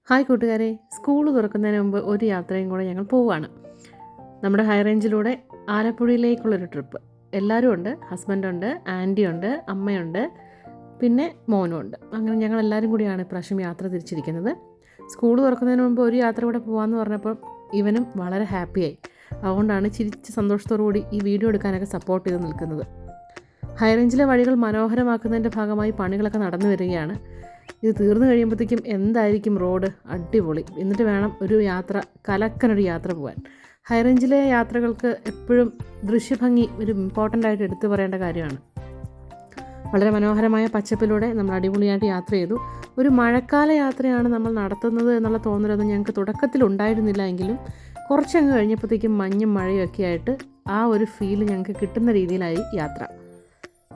Hi കൂട്ടുകാരെ, school തുറക്കുന്നതിന് മുമ്പ് ഒരു യാത്രയും കൂടെ ഞങ്ങൾ പോവുകയാണ്. നമ്മുടെ ഹൈ റേഞ്ചിലൂടെ ആലപ്പുഴയിലേക്കുള്ളൊരു ട്രിപ്പ്. എല്ലാവരും ഉണ്ട്. ഹസ്ബൻഡുണ്ട്, ആൻറ്റിയുണ്ട്, അമ്മയുണ്ട്, പിന്നെ മോനും ഉണ്ട്. അങ്ങനെ ഞങ്ങൾ എല്ലാവരും കൂടിയാണ് ഇപ്രാവശ്യം യാത്ര തിരിച്ചിരിക്കുന്നത്. സ്കൂൾ തുറക്കുന്നതിന് മുമ്പ് ഒരു യാത്ര കൂടെ പോകാമെന്ന് പറഞ്ഞപ്പോൾ ഇവനും വളരെ ഹാപ്പിയായി. അതുകൊണ്ടാണ് ചിരിച്ച് സന്തോഷത്തോടു കൂടി ഈ വീഡിയോ എടുക്കാനൊക്കെ സപ്പോർട്ട് ചെയ്ത് നിൽക്കുന്നത്. ഹൈ റേഞ്ചിലെ വഴികൾ മനോഹരമാക്കുന്നതിൻ്റെ ഭാഗമായി പണികളൊക്കെ നടന്നു വരികയാണ്. ഇത് തീർന്നു കഴിയുമ്പോഴത്തേക്കും എന്തായിരിക്കും റോഡ് അടിപൊളി. എന്നിട്ട് വേണം ഒരു യാത്ര, കലക്കനൊരു യാത്ര പോകാൻ. ഹൈ റേഞ്ചിലെ യാത്രകൾക്ക് എപ്പോഴും ദൃശ്യഭംഗി ഒരു ഇമ്പോർട്ടൻ്റ് ആയിട്ട് എടുത്തു പറയേണ്ട കാര്യമാണ്. വളരെ മനോഹരമായ പച്ചപ്പിലൂടെ നമ്മൾ അടിപൊളിയായിട്ട് യാത്ര ചെയ്തു. ഒരു മഴക്കാല യാത്രയാണ് നമ്മൾ നടത്തുന്നത് എന്നുള്ള തോന്നലൊന്നും ഞങ്ങൾക്ക് തുടക്കത്തിലുണ്ടായിരുന്നില്ല. എങ്കിലും കുറച്ചങ്ങ് കഴിഞ്ഞപ്പോഴത്തേക്കും മഞ്ഞും മഴയും ഒക്കെ ആയിട്ട് ആ ഒരു ഫീൽ ഞങ്ങൾക്ക് കിട്ടുന്ന രീതിയിലായി യാത്ര.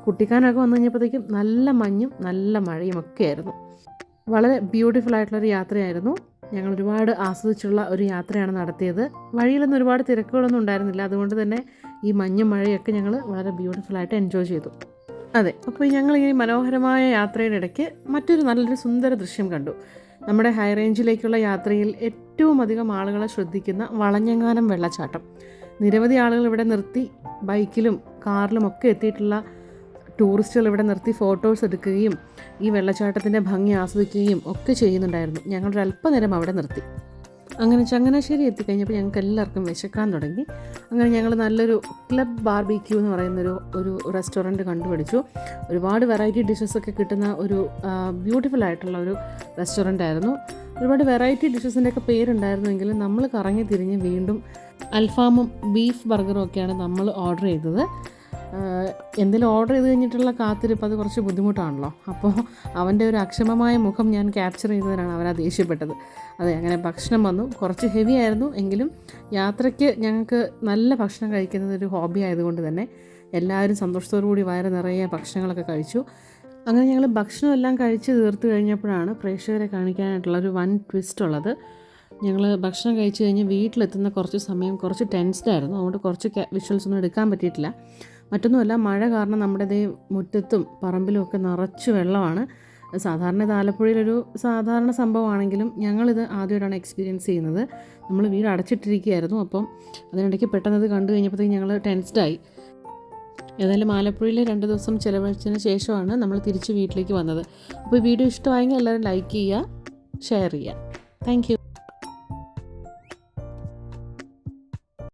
കുട്ടിക്കാനൊക്കെ വന്നു കഴിഞ്ഞപ്പോഴത്തേക്കും നല്ല മഞ്ഞും നല്ല മഴയും ഒക്കെ ആയിരുന്നു. വളരെ ബ്യൂട്ടിഫുൾ ആയിട്ടുള്ളൊരു യാത്രയായിരുന്നു. ഞങ്ങൾ ഒരുപാട് ആസ്വദിച്ചുള്ള ഒരു യാത്രയാണ് നടത്തിയത്. വഴിയിലൊന്നും ഒരുപാട് തിരക്കുകളൊന്നും ഉണ്ടായിരുന്നില്ല. അതുകൊണ്ട് തന്നെ ഈ മഞ്ഞും മഴയൊക്കെ ഞങ്ങൾ വളരെ ബ്യൂട്ടിഫുള്ളായിട്ട് എൻജോയ് ചെയ്തു. അതെ, അപ്പോൾ ഞങ്ങൾ ഈ മനോഹരമായ യാത്രയുടെ ഇടയ്ക്ക് മറ്റൊരു നല്ലൊരു സുന്ദര ദൃശ്യം കണ്ടു. നമ്മുടെ ഹൈ റേഞ്ചിലേക്കുള്ള യാത്രയിൽ ഏറ്റവും അധികം ആളുകളെ ശ്രദ്ധിക്കുന്ന വളഞ്ഞെങ്ങാനം വെള്ളച്ചാട്ടം. നിരവധി ആളുകൾ ഇവിടെ നിർത്തി ബൈക്കിലും കാറിലും ഒക്കെ എത്തിയിട്ടുള്ള ടൂറിസ്റ്റുകൾ ഇവിടെ നിർത്തി ഫോട്ടോസ് എടുക്കുകയും ഈ വെള്ളച്ചാട്ടത്തിൻ്റെ ഭംഗി ആസ്വദിക്കുകയും ഒക്കെ ചെയ്യുന്നുണ്ടായിരുന്നു. ഞങ്ങളൊരു അല്പനേരം അവിടെ നിർത്തി. അങ്ങനെ ചങ്ങനാശ്ശേരി എത്തിക്കഴിഞ്ഞപ്പോൾ ഞങ്ങൾക്ക് എല്ലാവർക്കും വിശക്കാൻ തുടങ്ങി. അങ്ങനെ ഞങ്ങൾ നല്ലൊരു ക്ലബ് ബാർബിക്യൂ എന്ന് പറയുന്നൊരു റെസ്റ്റോറൻറ്റ് കണ്ടുപിടിച്ചു. ഒരുപാട് വെറൈറ്റി ഡിഷസൊക്കെ കിട്ടുന്ന ഒരു ബ്യൂട്ടിഫുൾ ആയിട്ടുള്ള ഒരു റെസ്റ്റോറൻ്റ് ആയിരുന്നു. ഒരുപാട് വെറൈറ്റി ഡിഷസിൻ്റെയൊക്കെ പേരുണ്ടായിരുന്നുവെങ്കിലും നമ്മൾ കറങ്ങി തിരിഞ്ഞ് വീണ്ടും അൽഫാമും ബീഫ് ബർഗറും ഒക്കെയാണ് നമ്മൾ ഓർഡർ ചെയ്തത്. എന്തെങ്കിലും ഓർഡർ ചെയ്ത് കഴിഞ്ഞിട്ടുള്ള കാത്തിരിപ്പ് അത് കുറച്ച് ബുദ്ധിമുട്ടാണല്ലോ. അപ്പോൾ അവൻ്റെ ഒരു അക്ഷമമായ മുഖം ഞാൻ ക്യാപ്ചർ ചെയ്തതിനാണ് അവൻ ദേഷ്യപ്പെട്ടത്. അതെ, അങ്ങനെ ഭക്ഷണം വന്നു. കുറച്ച് ഹെവി ആയിരുന്നു. എങ്കിലും യാത്രയ്ക്ക് ഞങ്ങൾക്ക് നല്ല ഭക്ഷണം കഴിക്കുന്നത് ഒരു ഹോബി ആയതുകൊണ്ട് തന്നെ എല്ലാവരും സന്തോഷത്തോടു കൂടി വയറ് നിറയെ ഭക്ഷണങ്ങളൊക്കെ കഴിച്ചു. അങ്ങനെ ഞങ്ങൾ ഭക്ഷണം എല്ലാം കഴിച്ച് തീർത്ത് കഴിഞ്ഞപ്പോഴാണ് പ്രേക്ഷകരെ കാണിക്കാനായിട്ടുള്ളൊരു വൻ ട്വിസ്റ്റ് ഉള്ളത്. ഞങ്ങൾ ഭക്ഷണം കഴിച്ച് കഴിഞ്ഞ് വീട്ടിലെത്തുന്ന കുറച്ച് സമയം കുറച്ച് ടെൻസ്ഡ് ആയിരുന്നു. അതുകൊണ്ട് കുറച്ച് വിഷ്വൽസ് ഒന്നും എടുക്കാൻ പറ്റിയിട്ടില്ല. മറ്റൊന്നുമല്ല, മഴ കാരണം നമ്മുടെ മുറ്റത്തും പറമ്പിലും ഒക്കെ നിറച്ച് വെള്ളമാണ്. സാധാരണ ഇത് ആലപ്പുഴയിലൊരു സാധാരണ സംഭവമാണെങ്കിലും ഞങ്ങളിത് ആദ്യമായിട്ടാണ് എക്സ്പീരിയൻസ് ചെയ്യുന്നത്. നമ്മൾ വീട് അടച്ചിട്ടിരിക്കുകയായിരുന്നു. അപ്പം അതിനിടയ്ക്ക് പെട്ടെന്ന് ഇത് കണ്ടു കഴിഞ്ഞപ്പോഴത്തേക്ക് ഞങ്ങൾ ടെൻസ്ഡായി. ഏതായാലും ആലപ്പുഴയിൽ 2 ദിവസം ചിലവഴിച്ചതിന് ശേഷമാണ് നമ്മൾ തിരിച്ച് വീട്ടിലേക്ക് വന്നത്. അപ്പോൾ ഈ വീഡിയോ ഇഷ്ടമായെങ്കിൽ എല്ലാവരും ലൈക്ക് ചെയ്യുക, ഷെയർ ചെയ്യുക. Thank you.